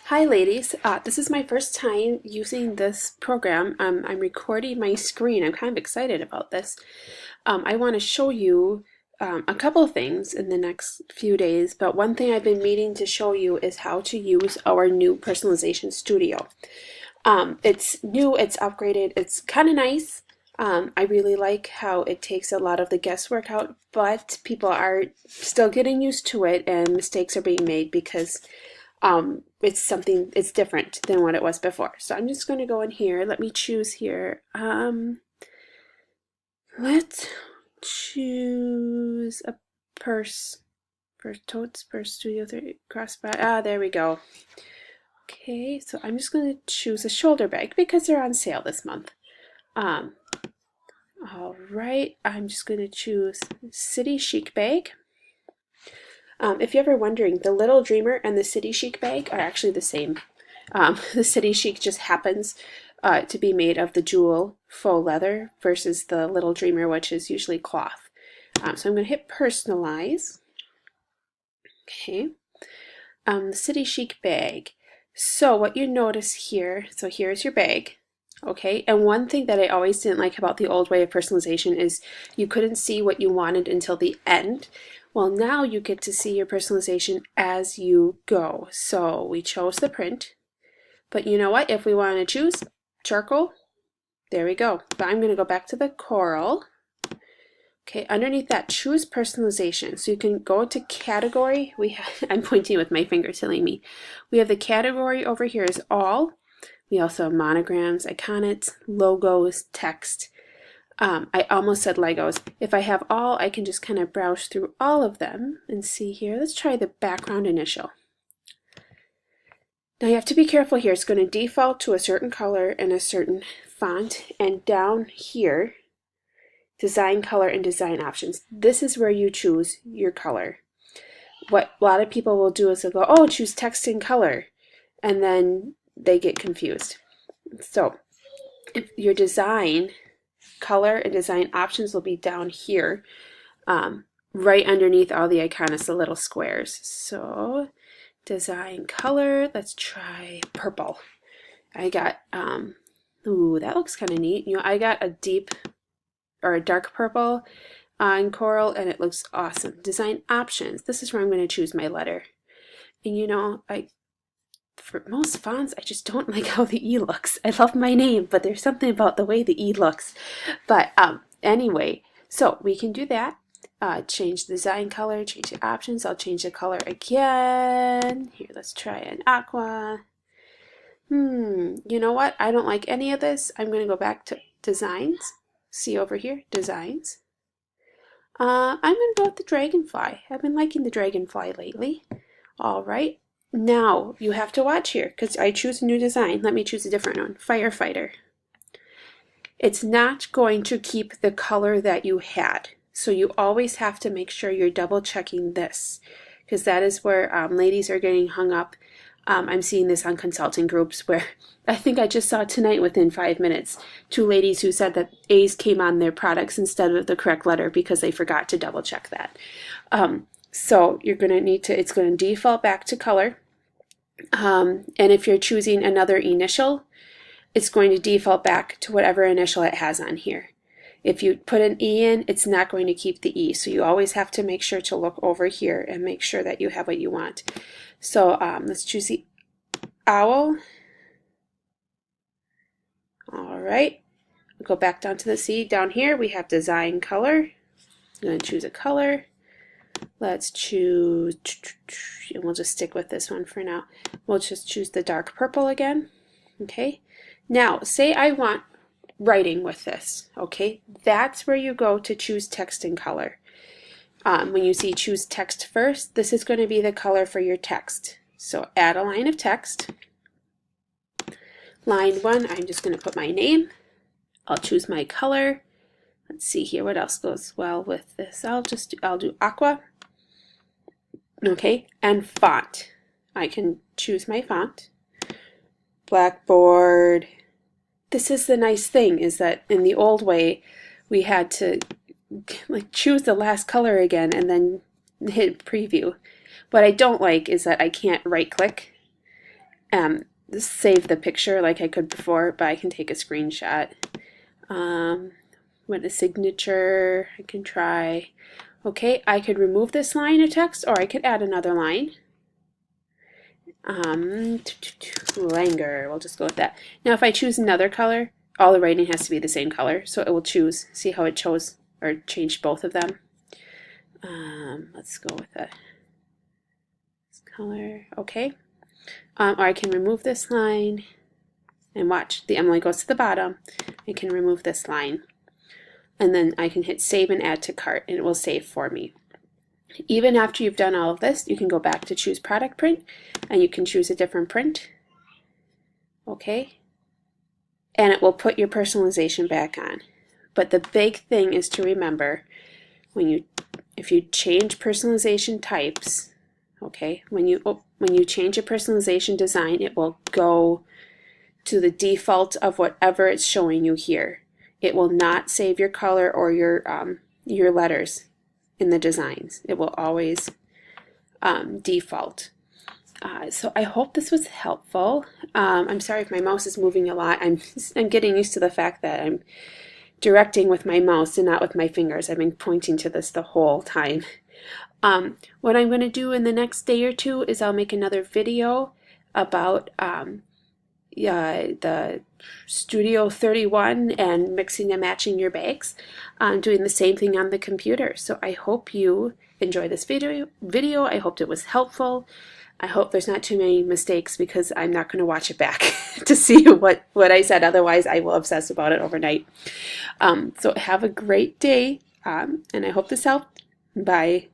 Hi ladies, this is my first time using this program. I'm recording my screen. I'm kind of excited about this. I want to show you a couple of things in the next few days, but one thing I've been meaning to show you is how to use our new Personalization Studio. It's new, it's upgraded, it's kind of nice. I really like how it takes a lot of the guesswork out, but people are still getting used to it and mistakes are being made because it's different than what it was before. So I'm just going to go in here. Let me choose here. Let's choose a purse. Totes, purse, Studio 3, crossbody. There we go. Okay, so I'm just going to choose a shoulder bag because they're on sale this month. All right, I'm just going to choose City Chic bag. If you're ever wondering, the Little Dreamer and the City Chic bag are actually the same. The City Chic just happens to be made of the jewel faux leather versus the Little Dreamer, which is usually cloth. So I'm going to hit personalize. Okay. The City Chic bag. So what you notice here, so here's your bag. Okay, and one thing that I always didn't like about the old way of personalization is you couldn't see what you wanted until the end. Well, now you get to see your personalization as you go. So we chose the print, but you know what? If we want to choose charcoal, there we go. But I'm going to go back to the coral. Okay, underneath that, choose personalization. So you can go to category. I'm pointing with my finger telling me. We have the category over here is all. We also have monograms, iconics, logos, text. I almost said Legos. If I have all, I can just kind of browse through all of them and see here. Let's try the background initial. Now you have to be careful here. It's going to default to a certain color and a certain font. And down here, design color and design options. This is where you choose your color. What a lot of people will do is they'll go, oh, choose text and color. And then they get confused. So if your design color and design options will be down here, right underneath all the icons, the little squares. So design color, let's try purple. I got, ooh, that looks kind of neat. You know, I got a deep or a dark purple on coral and it looks awesome. Design options, this is where I'm going to choose my letter. And you know, for most fonts, I just don't like how the E looks. I love my name, but there's something about the way the E looks. But anyway, so we can do that. Change the design color, change the options. I'll change the color again. Here, let's try an aqua. You know what? I don't like any of this. I'm going to go back to designs. See over here, designs. I'm going to go with the dragonfly. I've been liking the dragonfly lately. All right. Now you have to watch here because I choose a new design. Let me choose a different one. Firefighter. It's not going to keep the color that you had. So you always have to make sure you're double checking this because that is where ladies are getting hung up. I'm seeing this on consulting groups where I think I just saw tonight within 5 minutes 2 ladies who said that A's came on their products instead of the correct letter because they forgot to double check that. So you're going to need to, it's going to default back to color. And if you're choosing another initial, it's going to default back to whatever initial it has on here. If you put an E in, it's not going to keep the E. So you always have to make sure to look over here and make sure that you have what you want. So let's choose the owl. All right. Go back down to the C. Down here we have design color. I'm going to choose a color. Let's choose, and we'll just stick with this one for now. We'll just choose the dark purple again. Okay. Now, say I want writing with this. Okay. That's where you go to choose text and color. When you see choose text first, this is going to be the color for your text. So add a line of text. Line 1, I'm just going to put my name. I'll choose my color. Let's see here what else goes well with this. I'll do aqua. Okay, and font. I can choose my font. Blackboard. This is the nice thing is that in the old way we had to like choose the last color again and then hit preview. What I don't like is that I can't right click save the picture like I could before, but I can take a screenshot. With a signature, I can try. Okay, I could remove this line of text, or I could add another line. Langer, we'll just go with that. Now if I choose another color, all the writing has to be the same color, so it will choose, see how it chose or changed both of them. Let's go with this color, okay. Or I can remove this line, and watch, the Emily goes to the bottom. I can remove this line, and then I can hit save and add to cart, and it will save for me. Even after you've done all of this, you can go back to choose product print, and you can choose a different print. Okay, and it will put your personalization back on. But the big thing is to remember, if you change personalization types, okay, when you change a personalization design, it will go to the default of whatever it's showing you here. It will not save your color or your letters in the designs. It will always default. So I hope this was helpful. I'm sorry if my mouse is moving a lot. I'm getting used to the fact that I'm directing with my mouse and not with my fingers. I've been pointing to this the whole time. What I'm going to do in the next day or two is I'll make another video about the Studio 31 and mixing and matching your bags, doing the same thing on the computer. So I hope you enjoy this video. I hope it was helpful. I hope there's not too many mistakes, because I'm not going to watch it back to see what I said. Otherwise, I will obsess about it overnight. So have a great day, and I hope this helped. Bye.